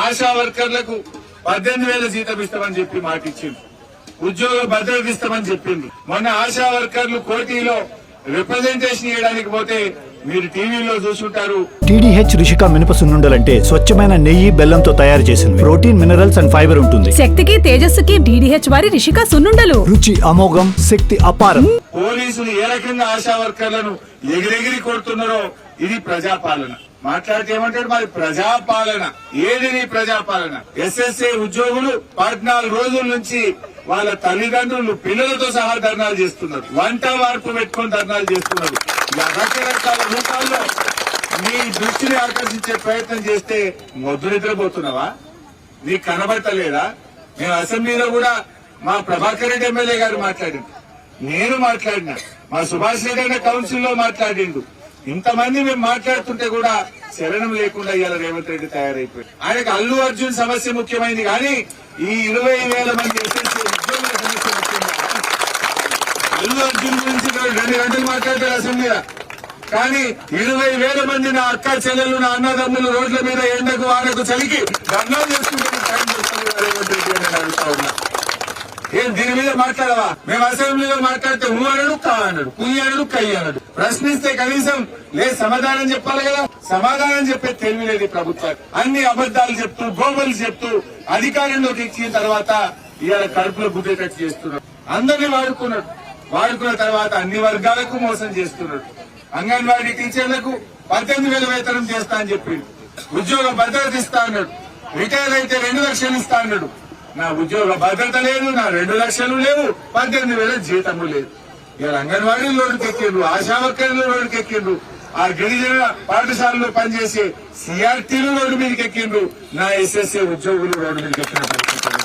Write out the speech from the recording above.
ఆశా వర్కర్లకు 18,000 జీతం ఇస్తామని చెప్పి మాట ఇచ్చింది. ఉద్యోగ భద్రత ఇస్తామని చెప్పింది. మొన్న ఆశా వర్కర్లు కోటిలో రిప్రజెంటేషన్ చేయడానికి పోతే మీరు టీవీలో చూసుంటారు. TDH రిషిక మినప సున్నుండలంటే స్వచ్ఛమైన నెయ్యి బెల్లంతో తయారు చేసింది. ప్రోటీన్, మినరల్స్ అండ్ ఫైబర్ ఉంటుంది. శక్తికి తేజస్సుకి DDH వారి రిషిక సున్నుండలు. రుచి అమోఘం, శక్తి అపారం. పోలీసులు ఏ రకంగా ఆశా వర్కర్లను ఎగిరెగిరి కొడుతున్నారో ఇది ప్రజాపాలన. మాట్లాడితే ఏమంటాడు మరి ప్రజాపాలన ఏది నీ ప్రజాపాలన? SSA ఉద్యోగులు 14 రోజుల నుంచి వాళ్ళ తల్లిదండ్రులు పిల్లలతో సహా ధర్నాలు చేస్తున్నారు. వంట వార్పు పెట్టుకుని ధర్నాలు చేస్తున్నారు. రకరకాల రూపాల్లో నీ దృష్టిని ఆకర్షించే ప్రయత్నం చేస్తే మొద్దు నిద్రపోతున్నావా? నీకు కనబడతలేదా? మేము అసెంబ్లీలో కూడా మా ప్రభాకర్ రెడ్డి ఎమ్మెల్యే గారు మాట్లాడిండు, నేను మాట్లాడినా, మా సుభాష్ రెడ్డి అనే కౌన్సిల్ లో మాట్లాడిండు. ఇంతమంది మేము మాట్లాడుతుంటే కూడా శరణం లేకుండా ఇవాళ రేవంత్ రెడ్డి తయారైపోయాడు. ఆయనకు అల్లు అర్జున్ సమస్య ముఖ్యమైంది కానీ ఈ 20,000 మంది SSA ఉద్యోగుల సమస్య ముఖ్యంగా. అల్లు అర్జున్ గురించి 2 గంటలు మాట్లాడతారు అసెంబ్లీలో, కానీ 20,000 మంది నా అక్క చెల్లెలు, నా అన్నదమ్ములు రోడ్ల మీద ఎండకు వానకు చలికి ధర్నాలు చేసుకుంటే టైం చేస్తున్నారు రేవంత్ రెడ్డి అని అడుగుతా ఉన్నా. ఏం దీని మీద మాట్లాడవా? మేము అసెంబ్లీలో మాట్లాడితే ఊ అనడు, కా అనడు, కుయ్యి అనడు, కయ్యి అనడు. ప్రశ్నిస్తే కనీసం లేదు సమాధానం చెప్పాలి కదా. సమాధానం చెప్పే తెలివి లేదు ప్రభుత్వానికి. అన్ని అబద్దాలు చెప్తూ, గోబలు చెప్తూ అధికారంలోకి ఇచ్చిన తర్వాత ఇవాళ కడుపులో గుడ్డేటట్టు చేస్తున్నాడు. అందరినీ వాడుకున్న తర్వాత అన్ని వర్గాలకు మోసం చేస్తున్నాడు. అంగన్వాడీ టీచర్లకు 18,000 వేతనం చేస్తా అని చెప్పిండు. ఉద్యోగ భద్రత ఇస్తా అన్నాడు. రిటైర్ అయితే 2 లక్షలు ఇస్తా అన్నాడు. నా ఉద్యోగ భద్రత లేదు, నా 2 లక్షలు లేవు, 18,000 జీతము లేదు. ఇలా అంగన్వాడీ రోడ్డుకి ఎక్కిండ్రు, ఆశా వర్కర్లు రోడ్డుకి ఎక్కిండ్రు, ఆ గిరిజన పాఠశాలలో పనిచేసే CRTలు రోడ్డు మీదకి ఎక్కిండ్రు, నా SSA ఉద్యోగులు రోడ్డు మీదకి ఎక్కిన పరిస్థితి.